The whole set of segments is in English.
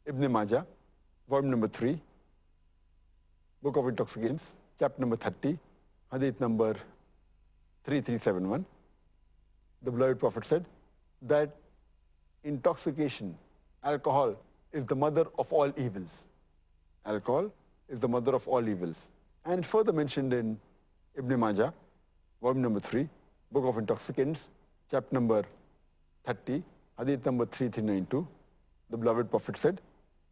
Ibn Majah, volume number 3, Book of Intoxicants, chapter number 30, hadith number 3371. The beloved Prophet said that intoxication, alcohol, is the mother of all evils. Alcohol is the mother of all evils. And further mentioned in Ibn Majah, volume number 3, Book of Intoxicants, chapter number 30, hadith number 3392, the beloved Prophet said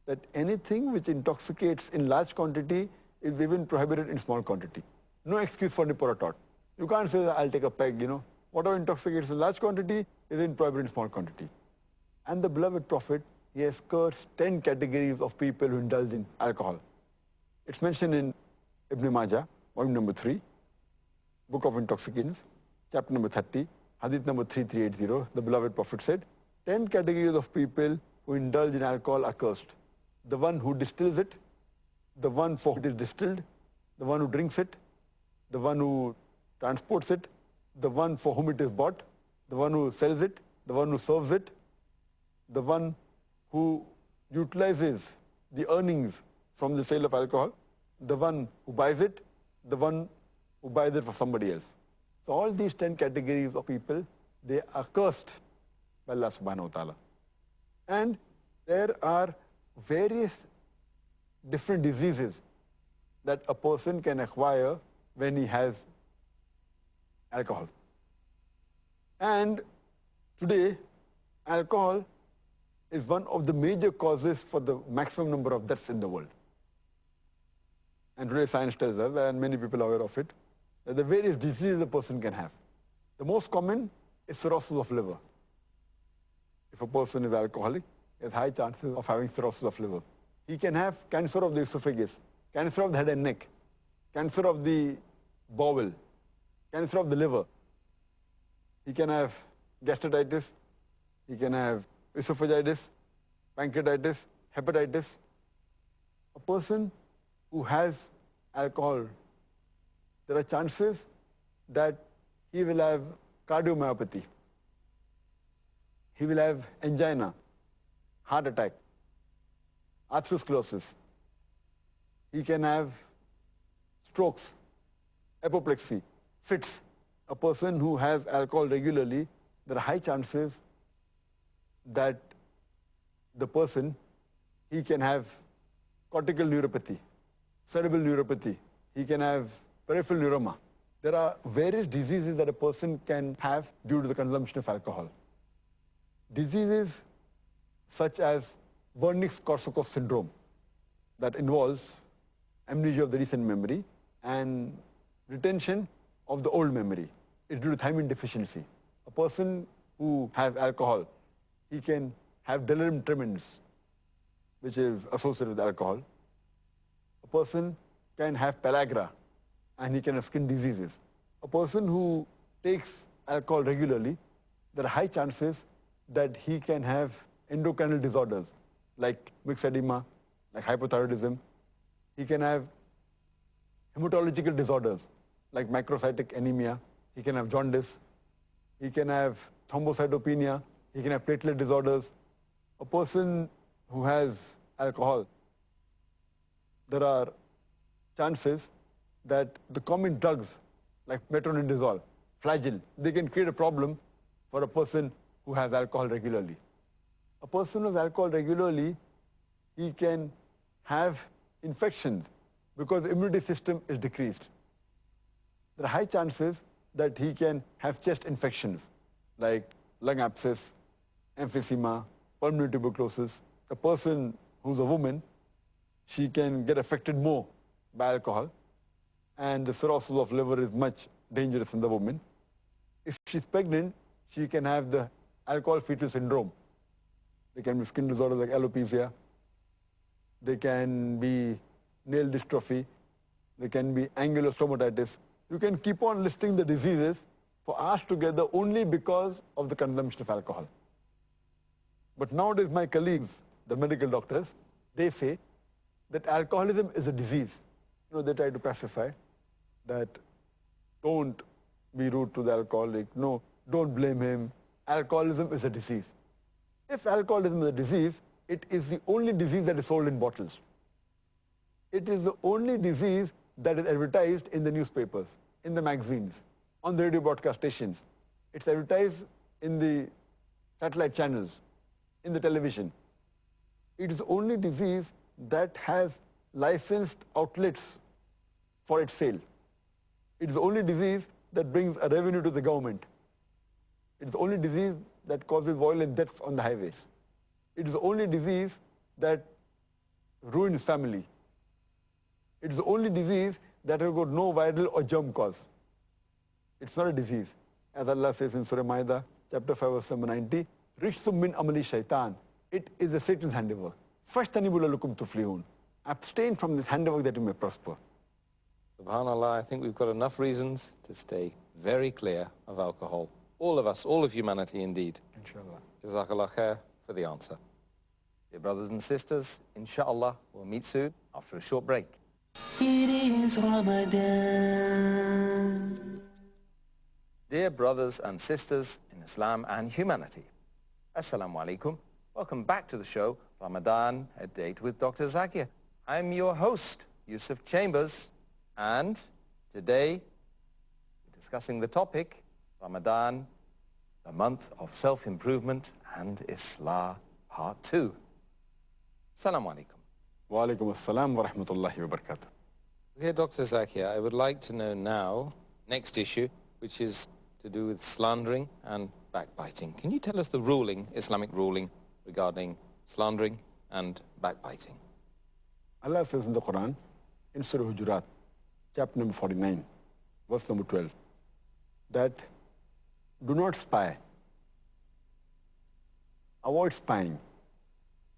that anything which intoxicates in large quantity is even prohibited in small quantity. No excuse for nipper or tot. You can't say, I'll take a peg, Whatever intoxicates in large quantity is in prohibited in small quantity. And the beloved Prophet, he has cursed 10 categories of people who indulge in alcohol. It's mentioned in Ibn Majah, volume number 3, Book of Intoxicants, chapter number 30, hadith number 3380. The beloved Prophet said, 10 categories of people who indulge in alcohol are cursed. The one who distills it, the one for whom it is distilled, the one who drinks it, the one who transports it, the one for whom it is bought, the one who sells it, the one who serves it, the one who utilizes the earnings from the sale of alcohol, the one who buys it, the one who buys it for somebody else. So all these 10 categories of people, they are cursed by Allah subhanahu wa ta'ala. And there are various different diseases that a person can acquire when he has alcohol. And today, alcohol is one of the major causes for the maximum number of deaths in the world. And today science tells us, and many people are aware of it, that the various diseases a person can have. The most common is cirrhosis of liver. If a person is alcoholic, he has high chances of having cirrhosis of liver. He can have cancer of the esophagus, cancer of the head and neck, cancer of the bowel, cancer of the liver. He can have gastritis, he can have esophagitis, pancreatitis, hepatitis. A person who has alcohol, there are chances that he will have cardiomyopathy, he will have angina, heart attack, atherosclerosis. He can have strokes, apoplexy, fits. A person who has alcohol regularly, there are high chances that the person, he can have cortical neuropathy, cerebral neuropathy, he can have peripheral neuroma. There are various diseases that a person can have due to the consumption of alcohol. Diseases such as Wernicke-Korsakoff syndrome that involves amnesia of the recent memory and retention of the old memory. It's due to thiamine deficiency. A person who has alcohol, he can have delirium tremens, which is associated with alcohol. A person can have pellagra, and he can have skin diseases. A person who takes alcohol regularly, there are high chances that he can have endocrine disorders like mixed edema, like hypothyroidism. He can have hematological disorders like microcytic anemia. He can have jaundice. He can have thrombocytopenia. He can have platelet disorders. A person who has alcohol, there are chances that the common drugs like metronidazole, flagyl, they can create a problem for a person who has alcohol regularly. A person who has alcohol regularly, he can have infections because the immunity system is decreased. There are high chances that he can have chest infections like lung abscess, emphysema, pulmonary tuberculosis. A person who's a woman, she can get affected more by alcohol, and the cirrhosis of liver is much dangerous in the woman. If she's pregnant, she can have the alcohol fetal syndrome. There can be skin disorders like alopecia. There can be nail dystrophy. There can be angular stomatitis. You can keep on listing the diseases for hours together only because of the consumption of alcohol. But nowadays my colleagues, the medical doctors, they say that alcoholism is a disease. They try to pacify that don't be rude to the alcoholic, no, don't blame him. Alcoholism is a disease. If alcoholism is a disease, it is the only disease that is sold in bottles. It is the only disease that is advertised in the newspapers, in the magazines, on the radio broadcast stations. It's advertised in the satellite channels, in the television. It is the only disease that has licensed outlets for its sale. It is the only disease that brings a revenue to the government. It is the only disease that causes violent deaths on the highways. It is the only disease that ruins family. It is the only disease that has got no viral or germ cause. It's not a disease. As Allah says in Surah Ma'idah, chapter 5, verse number 90, Rishtum min amali shaitan. It is a Satan's handiwork. Fashtanibu lakum tuflihun. Abstain from this handiwork that you may prosper. SubhanAllah, I think we've got enough reasons to stay very clear of alcohol. All of us, all of humanity indeed. Inshallah. Jazakallah khair for the answer. Dear brothers and sisters, inshallah, we'll meet soon after a short break. It is Ramadan. Dear brothers and sisters in Islam and humanity, Assalamu alaikum. Welcome back to the show, Ramadan at Date with Dr. Zakir. I'm your host, Yusuf Chambers, and today we're discussing the topic, Ramadan, the month of self-improvement and Islah, part 2. Assalamu alaikum. Wa alaikum assalam wa rahmatullahi wa barakatuh. Here, Dr. Zakir, I would like to know now, next issue, which is to do with slandering and backbiting. Can you tell us the ruling, Islamic ruling, regarding slandering and backbiting? Allah says in the Quran, in Surah Hujurat, chapter number 49, verse number 12, that do not spy. Avoid spying,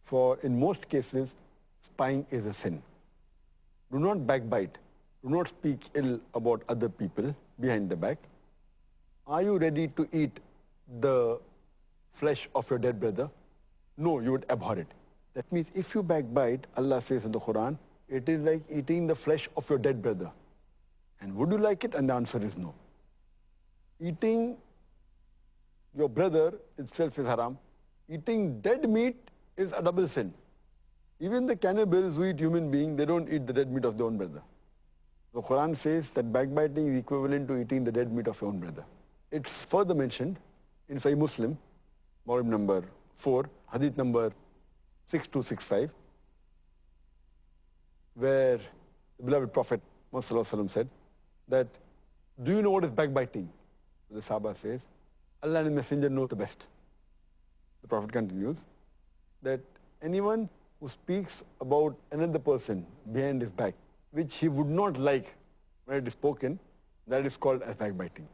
for in most cases, spying is a sin. Do not backbite. Do not speak ill about other people behind the back. Are you ready to eat the flesh of your dead brother? No, you would abhor it. That means if you backbite, Allah says in the Quran, it is like eating the flesh of your dead brother. And would you like it? And the answer is no. Eating your brother itself is haram. Eating dead meat is a double sin. Even the cannibals who eat human beings, they don't eat the dead meat of their own brother. The Quran says that backbiting is equivalent to eating the dead meat of your own brother. It's further mentioned in Sahih Muslim, volume number 4, hadith number 6265, where the beloved Prophet Muhammad said that, do you know what is backbiting? The Sahaba says, Allah and the Messenger know the best. The Prophet continues that anyone who speaks about another person behind his back, which he would not like when it is spoken, that is called as backbiting.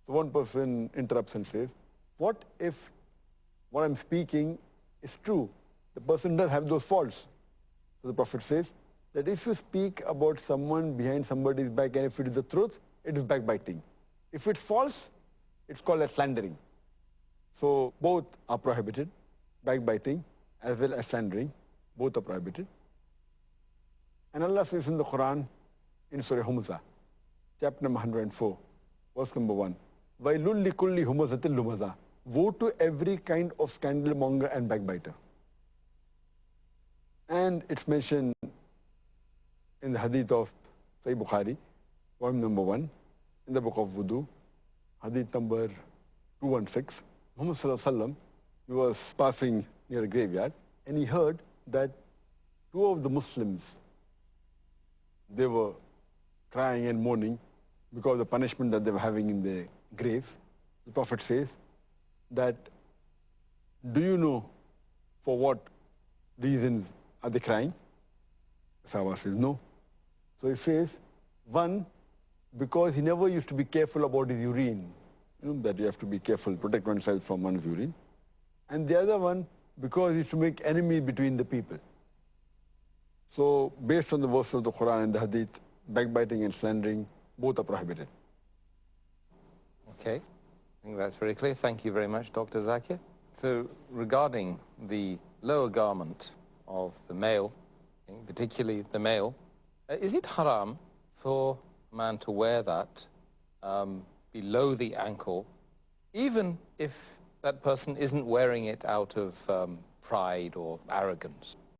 So one person interrupts and says, what if what I'm speaking is true? The person does have those faults. So the Prophet says that if you speak about someone behind somebody's back and if it is the truth, it is backbiting. If it's false, it's called as slandering. So both are prohibited, backbiting as well as slandering, both are prohibited. And Allah says in the Quran, in Surah Humza, chapter number 104, verse number 1, وَيْلٌ لِكُلِّ هُمَزَةٍ لُمَزَةٍ. Woe to every kind of scandal monger and backbiter. And it's mentioned in the hadith of Sahih Bukhari, volume number 1, in the book of Wudu, hadith number 216. Muhammad Sallallahu Alaihi Wasallam, he was passing near a graveyard and he heard that two of the Muslims, they were crying and mourning because of the punishment that they were having in their graves. The Prophet says that, do you know for what reasons are they crying? The Sahaba says, no. So he says, one, because he never used to be careful about his urine, that you have to be careful, protect oneself from one's urine. And the other one, because he used to make enemies between the people. So based on the verses of the Quran and the Hadith, backbiting and slandering, both are prohibited. Okay, I think that's very clear. Thank you very much, Dr. Zakir. So regarding the lower garment of the male, particularly the male, is it haram for a man to wear that below the ankle, even if that person isn't wearing it out of pride or arrogance.